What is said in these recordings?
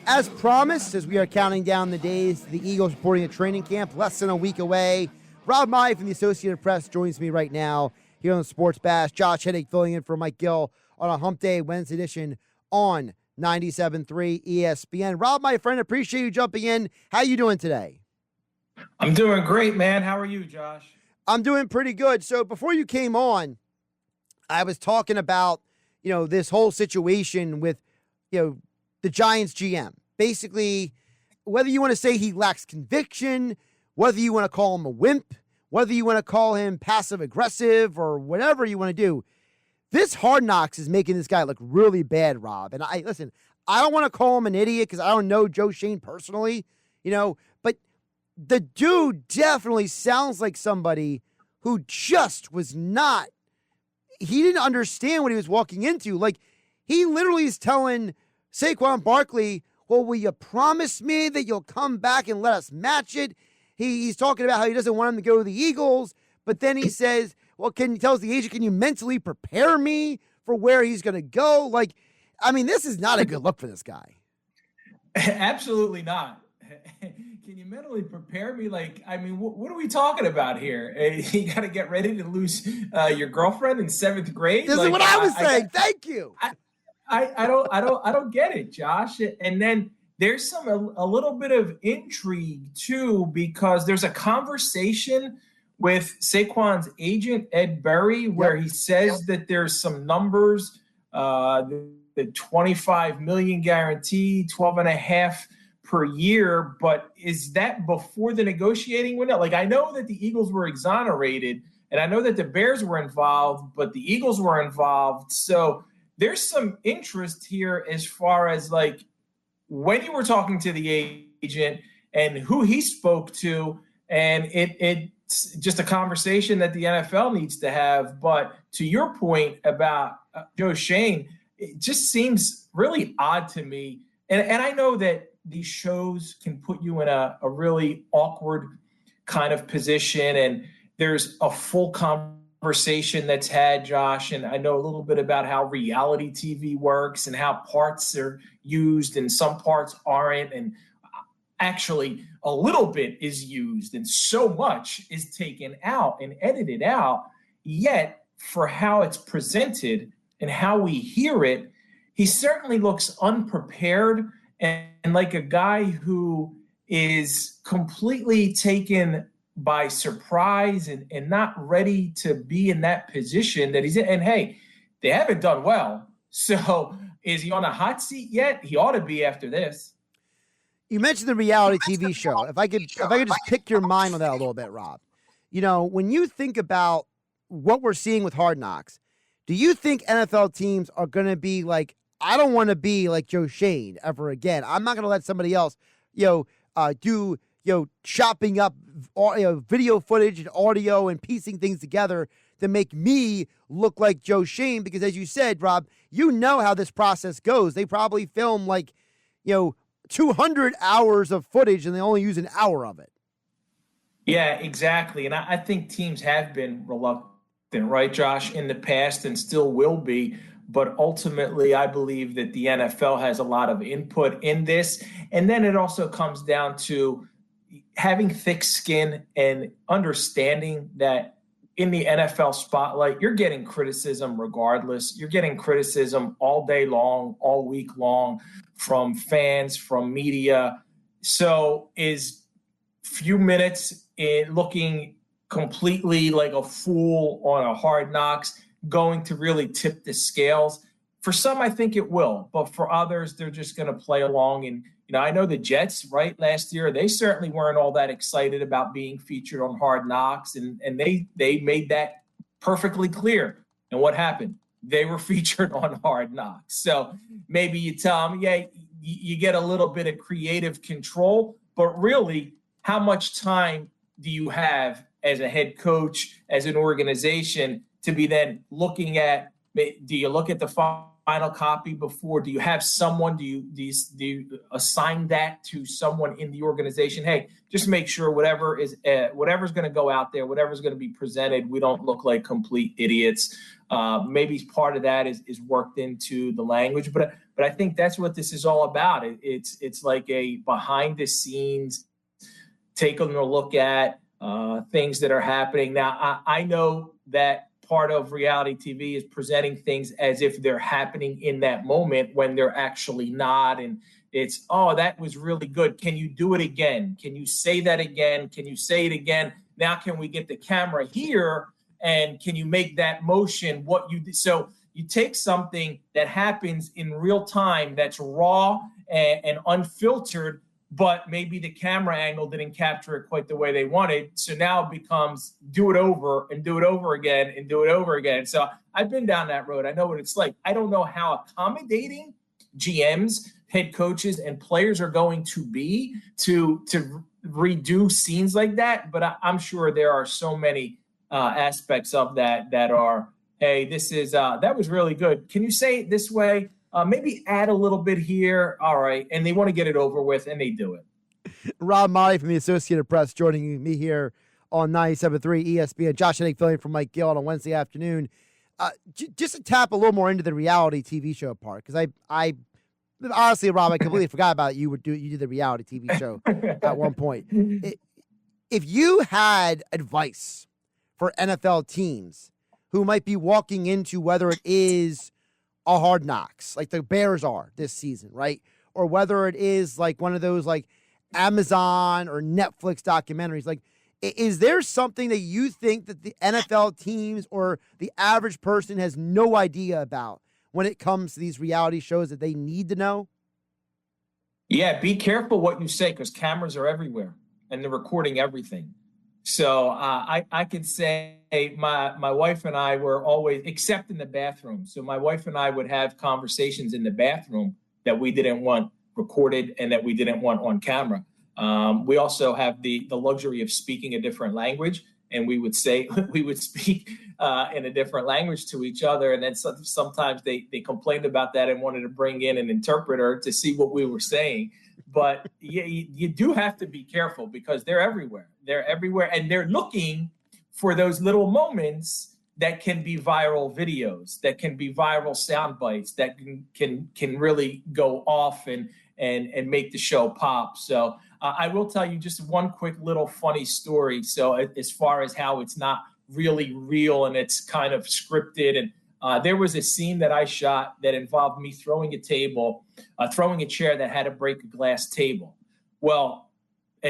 As promised, as we are counting down the days, the Eagles reporting a training camp less than a week away. Rob Mai from the Associated Press joins me right now here on the Sports Bash. Josh Hennig filling in for Mike Gill on a Hump Day Wednesday edition on 97.3 ESPN. Rob, my friend, appreciate you jumping in. How you doing today? I'm doing great, man. How are you, Josh? I'm doing pretty good. So before you came on, I was talking about, this whole situation with, the Giants GM. Basically, whether you want to say he lacks conviction, whether you want to call him a wimp, whether you want to call him passive aggressive or whatever you want to do, this Hard Knocks is making this guy look really bad, Rob. And I don't want to call him an idiot because I don't know Joe Schoen personally, but the dude definitely sounds like somebody who just was not, he didn't understand what he was walking into. Like, he literally is telling Saquon Barkley, well, will you promise me that you'll come back and let us match it? He's talking about how he doesn't want him to go to the Eagles, but then he says, well, tells the agent, can you mentally prepare me for where he's going to go? Like, this is not a good look for this guy. Absolutely not. Can you mentally prepare me? What are we talking about here? You got to get ready to lose your girlfriend in 7th grade. This is what I was saying. Thank you. I don't get it, Josh. And then there's a little bit of intrigue too, because there's a conversation with Saquon's agent, Ed Berry, where he says that there's some numbers, the 25 million guarantee, 12.5 per year. But is that before the negotiating window? Like, I know that the Eagles were exonerated and I know that the Bears were involved, but the Eagles were involved. So there's some interest here as far as like when you were talking to the agent and who he spoke to, and it's just a conversation that the NFL needs to have. But to your point about Joe Schoen, it just seems really odd to me. And I know that these shows can put you in a really awkward kind of position, and there's a full conversation that's had, Josh, and I know a little bit about how reality TV works and how parts are used and some parts aren't, and actually a little bit is used and so much is taken out and edited out. Yet for how it's presented and how we hear it, he certainly looks unprepared and like a guy who is completely taken by surprise and not ready to be in that position that he's in. And hey, they haven't done well. So is he on a hot seat yet? He ought to be after this. You mentioned the reality TV show. If I could just pick your mind on that a little bit, Rob. When you think about what we're seeing with Hard Knocks, do you think NFL teams are going to be like, I don't want to be like Joe Schoen ever again. I'm not going to let somebody else, do chopping up video footage and audio and piecing things together to make me look like Joe Schoen. Because as you said, Rob, you know how this process goes. They probably film 200 hours of footage and they only use an hour of it. Yeah, exactly. And I think teams have been reluctant, right, Josh, in the past and still will be. But ultimately, I believe that the NFL has a lot of input in this. And then it also comes down to having thick skin and understanding that in the NFL spotlight, you're getting criticism regardless. You're getting criticism all day long, all week long, from fans, from media. So is few minutes in looking completely like a fool on a Hard Knocks going to really tip the scales? For some, I think it will, but for others, they're just going to play along. And, I know the Jets, right, last year, they certainly weren't all that excited about being featured on Hard Knocks, and they made that perfectly clear. And what happened? They were featured on Hard Knocks. So maybe you tell them, yeah, you get a little bit of creative control, but really, how much time do you have as a head coach, as an organization, to be then looking at, do you look at the final copy before? Do you have someone? Do you assign that to someone in the organization? Hey, just make sure whatever's going to go out there, whatever's going to be presented, we don't look like complete idiots. Maybe part of that is worked into the language, but I think that's what this is all about. It's like a behind the scenes, taking a look at things that are happening. Now, I know that part of reality TV is presenting things as if they're happening in that moment when they're actually not. And it's, oh, that was really good. Can you do it again? Can you say that again? Can you say it again? Now, can we get the camera here? And can you make that motion what you did? So you take something that happens in real time that's raw and unfiltered, but maybe the camera angle didn't capture it quite the way they wanted. So now it becomes do it over and do it over again and do it over again. So I've been down that road. I know what it's like. I don't know how accommodating GMs, head coaches, and players are going to be to redo scenes like that. But I'm sure there are so many aspects of that are, hey, this is that was really good. Can you say it this way? Maybe add a little bit here. All right. And they want to get it over with, and they do it. Rob Maaddi from the Associated Press joining me here on 97.3 ESPN. Josh Hennig filling for Mike Gill on a Wednesday afternoon. Just to tap a little more into the reality TV show part, because I honestly, Rob, I completely forgot about it. You did the reality TV show at one point. If you had advice for NFL teams who might be walking into whether it is a Hard Knocks, like the Bears are this season, right? Or whether it is like one of those like Amazon or Netflix documentaries, like is there something that you think that the NFL teams or the average person has no idea about when it comes to these reality shows that they need to know? Yeah, be careful what you say, because cameras are everywhere and they're recording everything. So I could say my wife and I were always, except in the bathroom. So my wife and I would have conversations in the bathroom that we didn't want recorded and that we didn't want on camera. We also have the luxury of speaking a different language, and we would speak in a different language to each other. And then sometimes they complained about that and wanted to bring in an interpreter to see what we were saying. But you do have to be careful, because they're everywhere. They're everywhere, and they're looking for those little moments that can be viral videos, that can be viral sound bites, that can really go off and make the show pop. So I will tell you just one quick little funny story. So as far as how it's not really real and it's kind of scripted, and there was a scene that I shot that involved me throwing a chair that had to break a glass table. Well,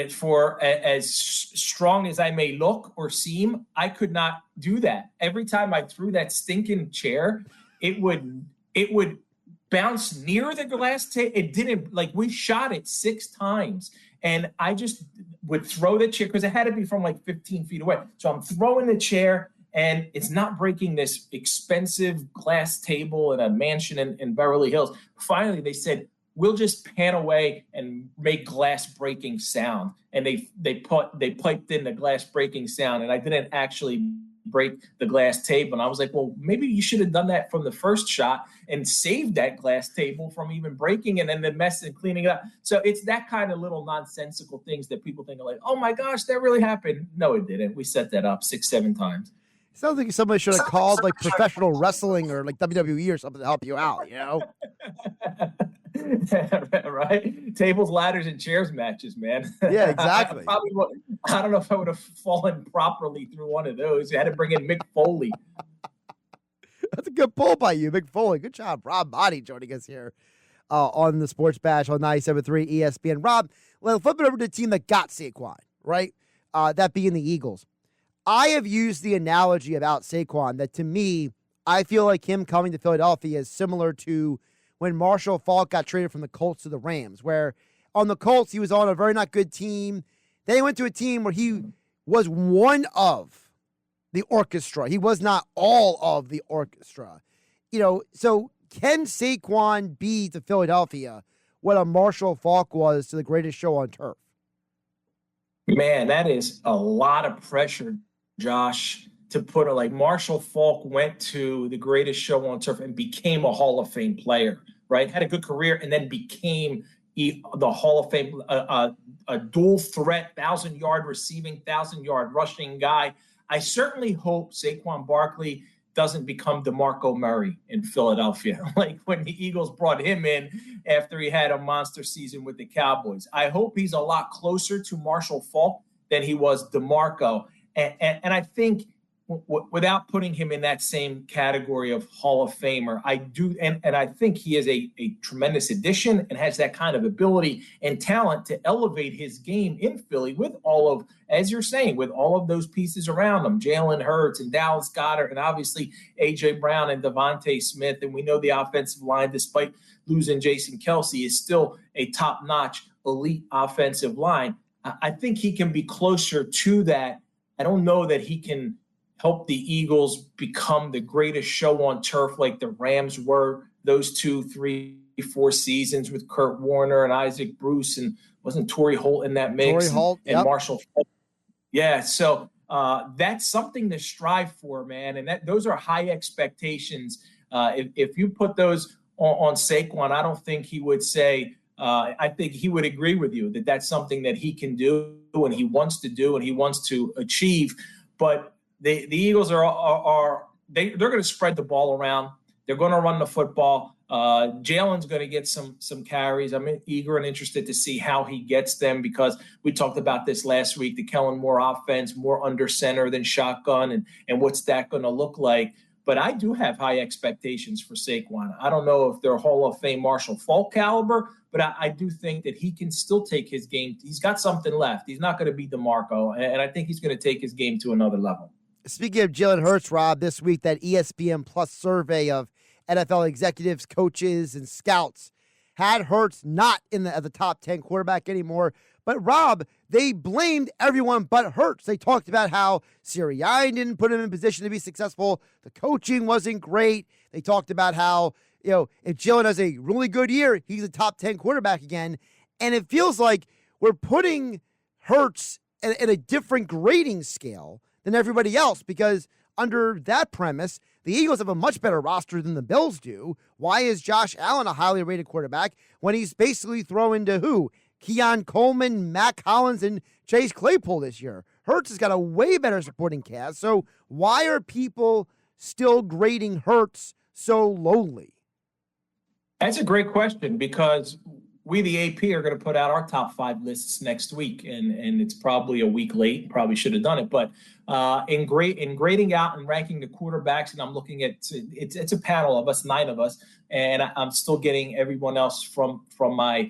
for as strong as I may look or seem, I could not do that. Every time I threw that stinking chair, it would bounce near the glass table. It didn't, like, we shot it 6 times, and I just would throw the chair because it had to be from like 15 feet away. So I'm throwing the chair, and it's not breaking this expensive glass table in a mansion in Beverly Hills. Finally, they said, we'll just pan away and make glass breaking sound. And they piped in the glass breaking sound, and I didn't actually break the glass table. And I was like, well, maybe you should have done that from the first shot and saved that glass table from even breaking, and then the mess and cleaning it up. So it's that kind of little nonsensical things that people think are like, oh my gosh, that really happened. No, it didn't. We set that up 6-7 times. Sounds like somebody should have called like professional wrestling or like WWE or something to help you out, you know? Right? Tables, ladders, and chairs matches, man. Yeah, exactly. I don't know if I would have fallen properly through one of those. You had to bring in Mick Foley. That's a good pull by you, Mick Foley. Good job, Rob Maaddi, joining us here on the Sports Bash on 97.3 ESPN. Rob, let's flip it over to the team that got Saquon, right? That being the Eagles. I have used the analogy about Saquon that, to me, I feel like him coming to Philadelphia is similar to when Marshall Faulk got traded from the Colts to the Rams, where on the Colts, he was on a very not good team. Then he went to a team where he was one of the orchestra. He was not all of the orchestra. You know, so can Saquon be to Philadelphia what a Marshall Faulk was to the greatest show on turf? Man, that is a lot of pressure, Josh, to put it like Marshall Faulk went to the greatest show on turf and became a Hall of Fame player, right? Had a good career and then became the Hall of Fame, a dual threat, 1,000-yard receiving, 1,000-yard rushing guy. I certainly hope Saquon Barkley doesn't become DeMarco Murray in Philadelphia, like when the Eagles brought him in after he had a monster season with the Cowboys. I hope he's a lot closer to Marshall Faulk than he was DeMarco. And I think without putting him in that same category of Hall of Famer, I do, and I think he is a tremendous addition and has that kind of ability and talent to elevate his game in Philly with all of, as you're saying, with all of those pieces around him, Jalen Hurts and Dallas Goedert, and obviously A.J. Brown and Devontae Smith. And we know the offensive line, despite losing Jason Kelce, is still a top-notch elite offensive line. I think he can be closer to that. I don't know that he can help the Eagles become the greatest show on turf like the Rams were those 2, 3, 4 seasons with Kurt Warner and Isaac Bruce, and wasn't Torrey Holt in that mix? Torrey Holt, and yep. Marshall. Yeah, so that's something to strive for, man. And those are high expectations. If you put those on Saquon, I don't think he would say, I think he would agree with you that that's something that he can do and he wants to do and he wants to achieve. But the Eagles they're going to spread the ball around. They're going to run the football. Jalen's going to get some carries. I'm eager and interested to see how he gets them because we talked about this last week, the Kellen Moore offense, more under center than shotgun, and what's that going to look like. But I do have high expectations for Saquon. I don't know if they're Hall of Fame Marshall Faulk caliber, but I do think that he can still take his game. He's got something left. He's not going to be DeMarco, and I think he's going to take his game to another level. Speaking of Jalen Hurts, Rob, this week, that ESPN Plus survey of NFL executives, coaches, and scouts had Hurts not in the top 10 quarterback anymore. But, Rob, they blamed everyone but Hurts. They talked about how Sirianni didn't put him in position to be successful. The coaching wasn't great. They talked about how, if Jalen has a really good year, he's a top 10 quarterback again. And it feels like we're putting Hurts at a different grading scale than everybody else, because under that premise, the Eagles have a much better roster than the Bills do. Why is Josh Allen a highly rated quarterback when he's basically throwing to who? Keon Coleman, Mac Hollins, and Chase Claypool this year. Hurts has got a way better supporting cast. So why are people still grading Hurts so lowly? That's a great question because we, the AP, are going to put out our top 5 lists next week, and it's probably a week late. Probably should have done it, but in grading out and ranking the quarterbacks, and I'm looking at it's a panel of us, 9 of us, and I'm still getting everyone else from my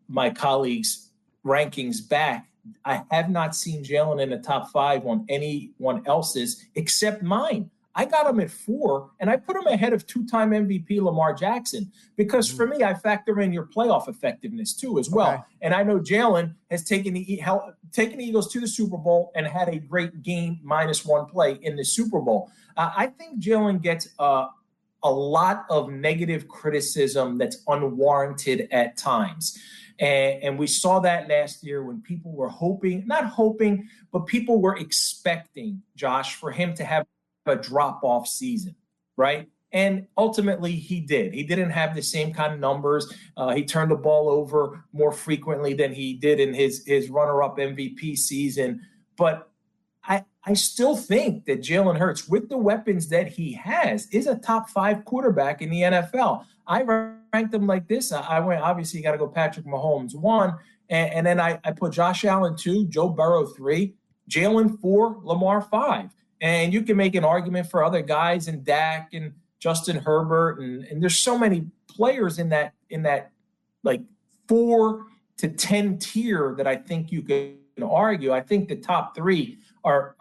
my colleagues' rankings back. I have not seen Jalen in the top 5 on anyone else's except mine. I got him at 4, and I put him ahead of 2-time MVP Lamar Jackson because for me, I factor in your playoff effectiveness too as well. Okay. And I know Jalen has taken the Eagles to the Super Bowl and had a great game -1 play in the Super Bowl. I think Jalen gets a lot of negative criticism that's unwarranted at times. And we saw that last year when people were but people were expecting, Josh, for him to have a drop-off season, right? And ultimately he did. He didn't have the same kind of numbers. He turned the ball over more frequently than he did in his runner-up MVP season. But I still think that Jalen Hurts, with the weapons that he has, is a top 5 quarterback in the NFL. I ranked him like this. I went, obviously, you got to go Patrick Mahomes 1, and then I put Josh Allen 2, Joe Burrow 3, Jalen 4, Lamar 5. And you can make an argument for other guys and Dak and Justin Herbert. And there's so many players in that like 4 to 10 tier that I think you can argue. I think the top 3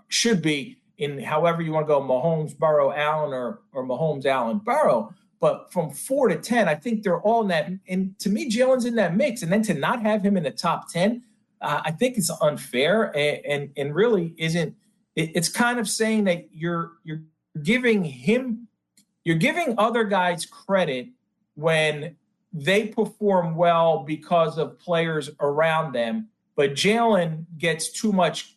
should be in however you want to go, Mahomes, Burrow, Allen, or Mahomes, Allen, Burrow. But from 4 to 10, I think they're all in that. And to me, Jalen's in that mix. And then to not have him in the top 10, I think it's unfair and really isn't. It's kind of saying that you're giving other guys credit when they perform well because of players around them, but Jalen gets too much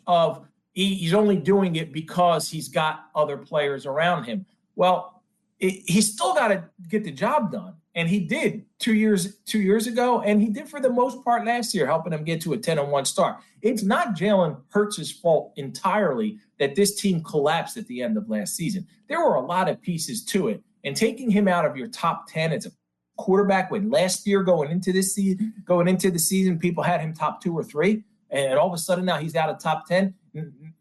of he's only doing it because he's got other players around him. Well, he's still got to get the job done. And he did 2 years ago, and he did for the most part last year, helping them get to a 10-1 start. It's not Jalen Hurts' fault entirely that this team collapsed at the end of last season. There were a lot of pieces to it, and taking him out of your top 10 as a quarterback when last year going into the season, people had him top 2 or 3, and all of a sudden now he's out of top 10.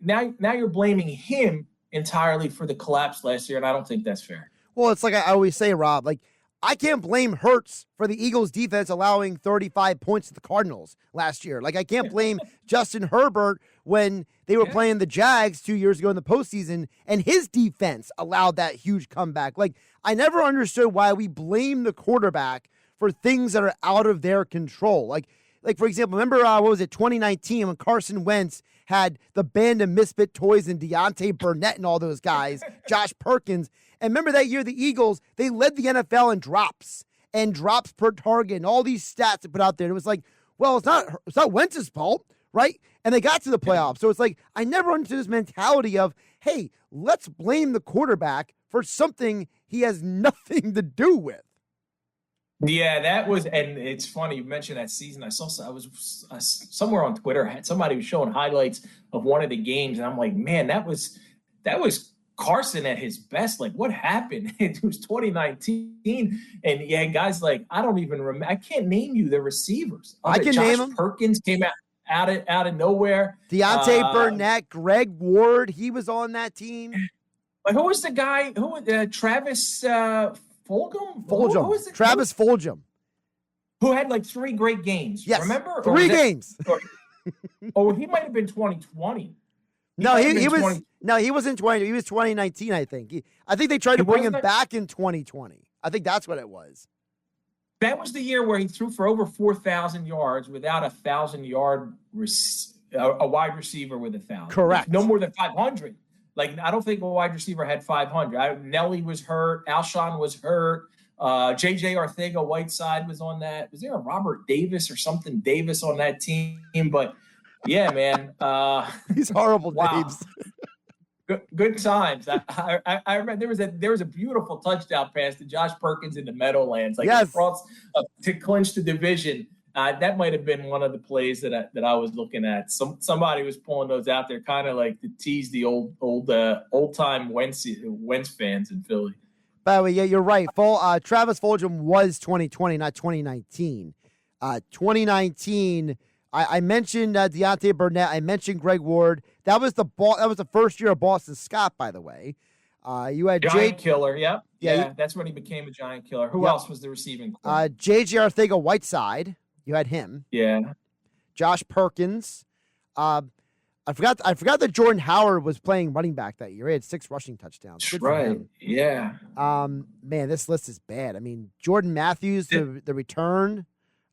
Now you're blaming him entirely for the collapse last year, and I don't think that's fair. Well, it's like I always say, Rob, like, I can't blame Hurts for the Eagles defense allowing 35 points to the Cardinals last year. Like, I can't blame Justin Herbert when they were playing the Jags 2 years ago in the postseason and his defense allowed that huge comeback. Like, I never understood why we blame the quarterback for things that are out of their control. Like for example, remember, 2019 when Carson Wentz had the band of misfit toys and Deontay Burnett and all those guys, Josh Perkins. And remember that year, the Eagles, they led the NFL in drops per target and all these stats they put out there. And it was like, well, it's not Wentz's fault, right? And they got to the playoffs. So it's like, I never understood this mentality of, hey, let's blame the quarterback for something he has nothing to do with. Yeah, that was, and it's funny you mentioned that season. I was somewhere on Twitter, somebody was showing highlights of one of the games, and I'm like, man, that was Carson at his best. Like, what happened? It was 2019, and yeah, guys, like, I don't even remember. I can't name you the receivers. I can name them. Perkins came out of nowhere. Deontay Burnett, Greg Ward, he was on that team. But who was the guy? Travis Fulgham? Fulgham. Who was it? Travis Fulgham. Who had like 3 great games. Yes. Remember? 3 games. He might have been 2020. No, he was. No, he wasn't 20. He was 2019, I think. I think they tried to bring him back in 2020. I think that's what it was. That was the year where he threw for over 4,000 yards without a 1,000-yard a wide receiver with 1,000. Correct. No more than 500. Like, I don't think a wide receiver had 500. Nelly was hurt. Alshon was hurt. J.J. Arcega-Whiteside was on that. Was there a Robert Davis or something Davis on that team? But, yeah, man. These horrible names. Good times. I remember there was a beautiful touchdown pass to Josh Perkins in the Meadowlands, like yes. To clinch the division. That might have been one of the plays that I was looking at. Somebody was pulling those out there, kind of like to tease the old time Wentz fans in Philly. By the way, yeah, you're right. Travis Fulgham was 2020, not 2019. 2019. I mentioned Deontay Burnett. I mentioned Greg Ward. That was the first year of Boston Scott, by the way. You had Giant Killer. Yep. Yeah, that's when he became a giant killer. Who else was the receiving? J.J. Arcega-Whiteside. You had him. Yeah. Josh Perkins. I forgot that Jordan Howard was playing running back that year. He had 6 rushing touchdowns. That's right. Yeah. Man, this list is bad. I mean, Jordan Matthews, the return.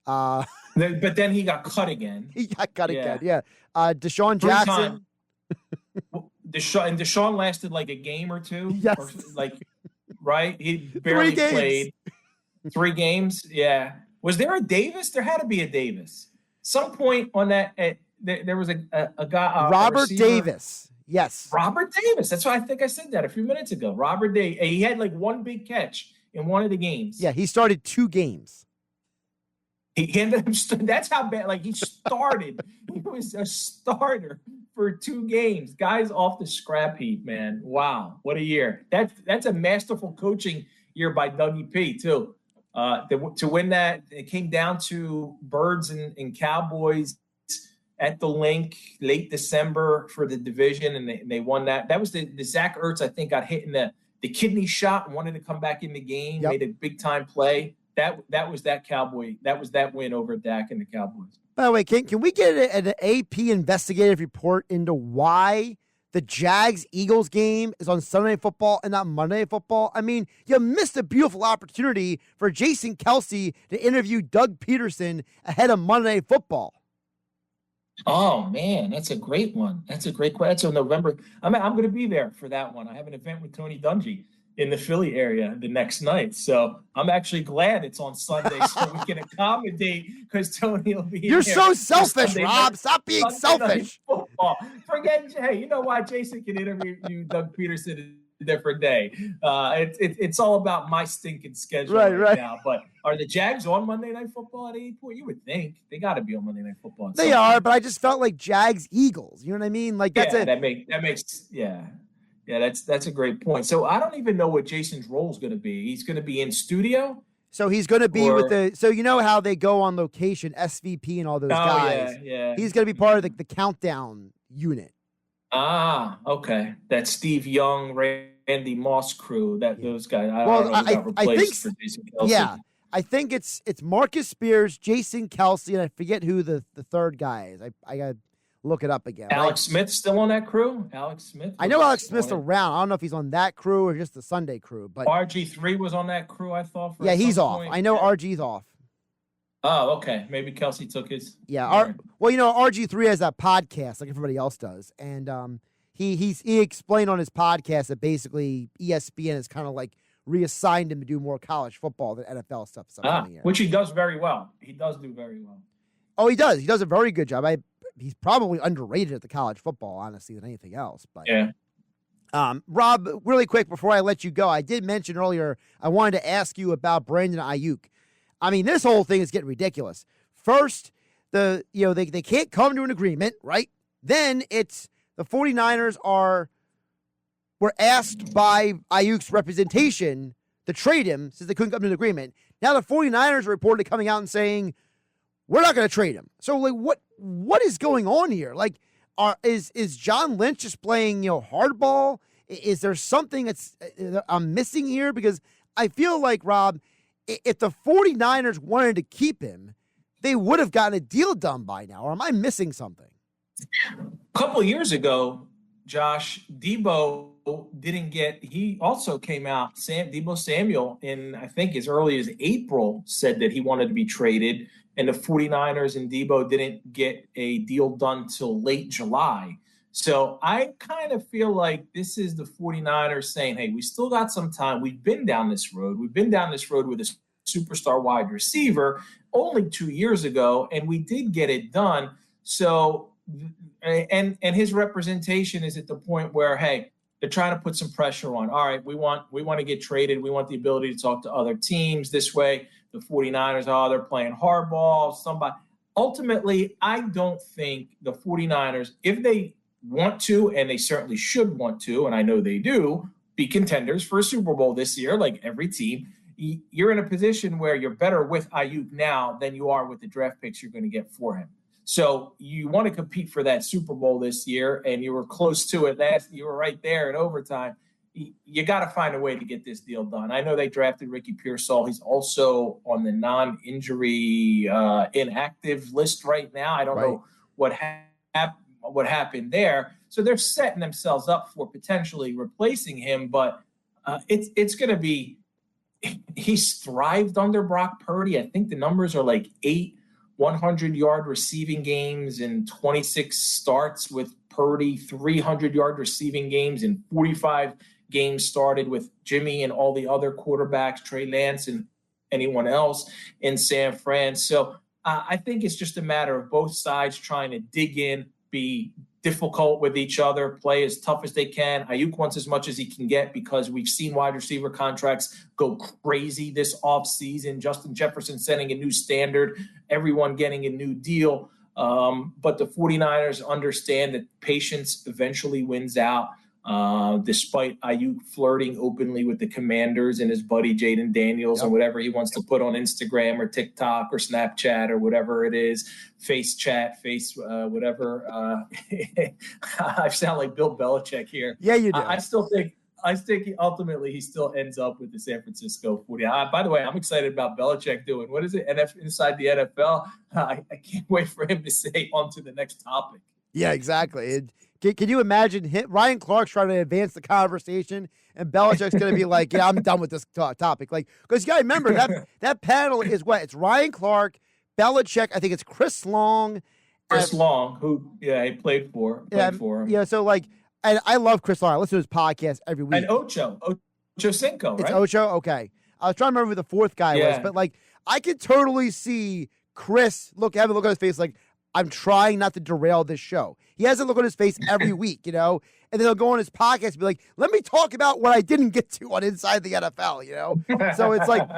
But then he got cut again. He got cut again. Yeah. Deshaun Jackson. Deshaun lasted like a game or 2. Yes. Right? He barely played. 3 games. Yeah. Was there a Davis? There had to be a Davis. Some point on that, there was a guy. Robert Davis. Yes. Robert Davis. That's why I think I said that a few minutes ago. Robert Davis. He had like 1 big catch in one of the games. Yeah, he started 2 games. He ended up. That's how bad. Like, he started. He was a starter for 2 games. Guys off the scrap heap, man. Wow, what a year. That's a masterful coaching year by Dougie P. too. To win that, it came down to Birds and Cowboys at the Link late December for the division, and they won that. That was the Zach Ertz, I think, got hit in the kidney shot and wanted to come back in the game, made a big-time play. That was that Cowboy. That was that win over Dak and the Cowboys. By the way, can we get an AP investigative report into why the Jags-Eagles game is on Sunday Night Football and not Monday Night Football? I mean, you missed a beautiful opportunity for Jason Kelsey to interview Doug Peterson ahead of Monday Night Football. Oh, man, that's a great one. That's a great question. That's on November. I'm going to be there for that one. I have an event with Tony Dungy in the Philly area the next night. So I'm actually glad it's on Sunday so we can accommodate because Tony will be You're there so selfish, Sunday Rob. night, Stop being Sunday night selfish. football. Hey, you know why Jason can interview you, Doug Peterson, a different day. It's all about my stinking schedule right now. But are the Jags on Monday Night Football at 8 point? You would think they got to be on Monday Night Football. They are, but I just felt like Jags Eagles. You know what I mean? Like that's that makes Yeah, that's a great point. So I don't even know what Jason's role is going to be. He's going to be in studio. So he's going to be with the. So you know how they go on location, SVP and all those guys. Yeah. He's going to be part of the countdown unit. Ah, okay. That Steve Young, Randy Moss crew. Those guys. I think for Jason Kelce. Yeah, I think it's Marcus Spears, Jason Kelce, and I forget who the third guy is. I got. Look it up again. Alex Smith still on that crew? Alex Smith? I know Alex Smith's around. I don't know if he's on that crew or just the Sunday crew. But RG3 was on that crew, I thought. He's off. I know RG's off. Oh, okay. Maybe Kelce took his. Yeah. RG3 has that podcast like everybody else does. And he explained on his podcast that basically ESPN has kind of like reassigned him to do more college football than NFL stuff. Which he does very well. He does do very well. Oh, he does. He does a very good job. He's probably underrated at the college football, honestly, than anything else. But yeah. Rob, really quick before I let you go, I did mention earlier I wanted to ask you about Brandon Ayuk. I mean, this whole thing is getting ridiculous. First, they can't come to an agreement, right? Then it's the 49ers were asked by Ayuk's representation to trade him since they couldn't come to an agreement. Now the 49ers are reportedly coming out and saying, we're not going to trade him. So, like, what is going on here? Like, is John Lynch just playing, hardball? Is there something that's I'm missing here? Because I feel like, Rob, if the 49ers wanted to keep him, they would have gotten a deal done by now. Or am I missing something? A couple of years ago, Josh, Debo he also came out, Debo Samuel, in I think as early as April, said that he wanted to be traded. And the 49ers and Debo didn't get a deal done till late July. So I kind of feel like this is the 49ers saying, hey, we still got some time. We've been down this road. We've been down this road with a superstar wide receiver only 2 years ago, and we did get it done. So, and his representation is at the point where, hey, they're trying to put some pressure on. All right, we want to get traded. We want the ability to talk to other teams this way. The 49ers, they're playing hardball. Ultimately, I don't think the 49ers, if they want to, and they certainly should want to, and I know they do, be contenders for a Super Bowl this year, like every team, you're in a position where you're better with Ayuk now than you are with the draft picks you're going to get for him. So you want to compete for that Super Bowl this year, and you were close to it last. You were right there in overtime. You got to find a way to get this deal done. I know they drafted Ricky Pearsall. He's also on the non-injury inactive list right now. I don't know what happened there. So they're setting themselves up for potentially replacing him, but it's going to be – he's thrived under Brock Purdy. I think the numbers are like 8 100-yard receiving games and 26 starts with Purdy, 300-yard receiving games and 45 games started with Jimmy and all the other quarterbacks, Trey Lance and anyone else in San Fran. So I think it's just a matter of both sides trying to dig in, be difficult with each other, play as tough as they can. Ayuk wants as much as he can get because we've seen wide receiver contracts go crazy this offseason. Justin Jefferson setting a new standard, everyone getting a new deal. But the 49ers understand that patience eventually wins out. Despite Ayuk flirting openly with the Commanders and his buddy Jaden Daniels and whatever he wants to put on Instagram or TikTok or Snapchat or whatever it is, whatever. I sound like Bill Belichick here. Yeah, you do. I think ultimately he still ends up with the San Francisco 49ers. By the way, I'm excited about Belichick doing, what is it, inside the NFL? I can't wait for him to say on to the next topic. Yeah, exactly. Can you imagine Ryan Clark's trying to advance the conversation and Belichick's going to be like, yeah, I'm done with this topic. Like, because you got to remember that panel is what? It's Ryan Clark, Belichick. I think it's Chris Long. Long, who, he played for him. Yeah, so like, and I love Chris Long. I listen to his podcast every week. And Ocho Cinco, right? It's Ocho? Okay. I was trying to remember who the fourth guy was, but like I could totally see Chris have a look on his face like, I'm trying not to derail this show. He has a look on his face every week, and then he'll go on his podcast and be like, let me talk about what I didn't get to on Inside the NFL, So it's like,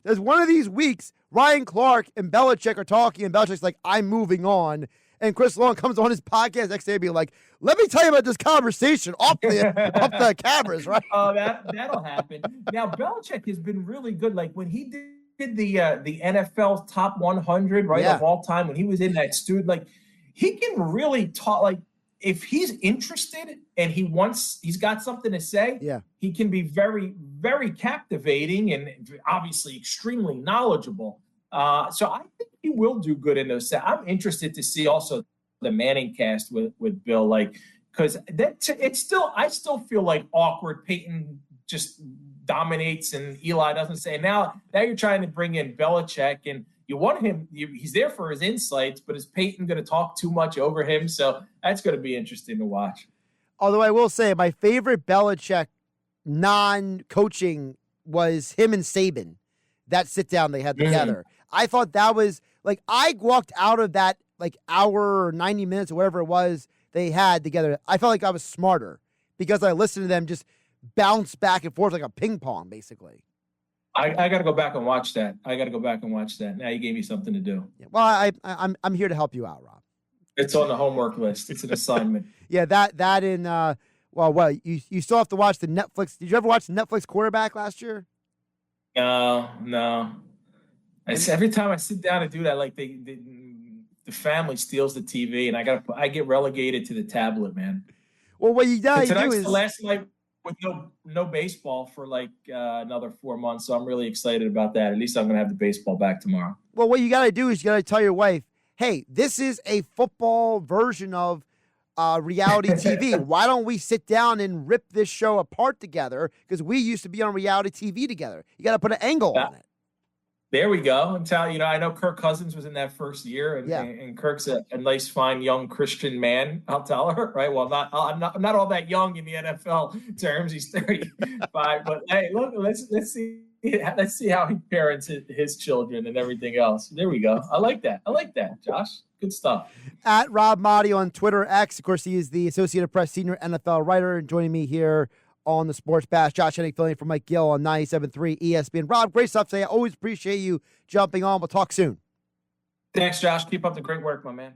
there's one of these weeks, Ryan Clark and Belichick are talking, and Belichick's like, I'm moving on. And Chris Long comes on his podcast next day and be like, let me tell you about this conversation off the cameras, right? Oh, that'll happen. Now, Belichick has been really good. Like when he did the NFL top 100, right, of all time, when he was in that studio, like he can really talk. Like if he's interested and he's got something to say, he can be very, very captivating and obviously extremely knowledgeable. So I think he will do good in those sets. I'm interested to see also the Manning cast with Bill, like, because I still feel like awkward. Peyton just dominates and Eli doesn't say. Now you're trying to bring in Belichick and you want him. He's there for his insights, but is Peyton going to talk too much over him? So that's going to be interesting to watch. Although I will say my favorite Belichick non-coaching was him and Saban. That sit down they had together. I thought that was like, I walked out of that like hour or 90 minutes or whatever it was they had together. I felt like I was smarter because I listened to them just bounce back and forth like a ping pong, basically. I got to go back and watch that. Now you gave me something to do. Yeah, well, I'm here to help you out, Rob. It's on the homework list. It's an assignment. that in you still have to watch the Netflix. Did you ever watch the Netflix Quarterback last year? No. Every time I sit down to do that, like the family steals the TV, and I get relegated to the tablet, man. Well, what you got to do is the last night with no baseball for like another 4 months, so I'm really excited about that. At least I'm gonna have the baseball back tomorrow. Well, what you got to do is you got to tell your wife, hey, this is a football version of reality TV. Why don't we sit down and rip this show apart together? Because we used to be on reality TV together. You got to put an angle on it. There we go. I'm telling you, I know Kirk Cousins was in that first year, and Kirk's a nice, fine, young Christian man. I'll tell her, right? Well, I'm not all that young in the NFL terms. He's 35, but hey, look, let's see how he parents his children and everything else. There we go. I like that, Josh. Good stuff. At Rob Maaddi on Twitter X, of course, he is the Associated Press senior NFL writer, and joining me here on the Sports Bash. Josh Hennig filling in for Mike Gill on 97.3 ESPN. Rob, great stuff today. I always appreciate you jumping on. We'll talk soon. Thanks, Josh. Keep up the great work, my man.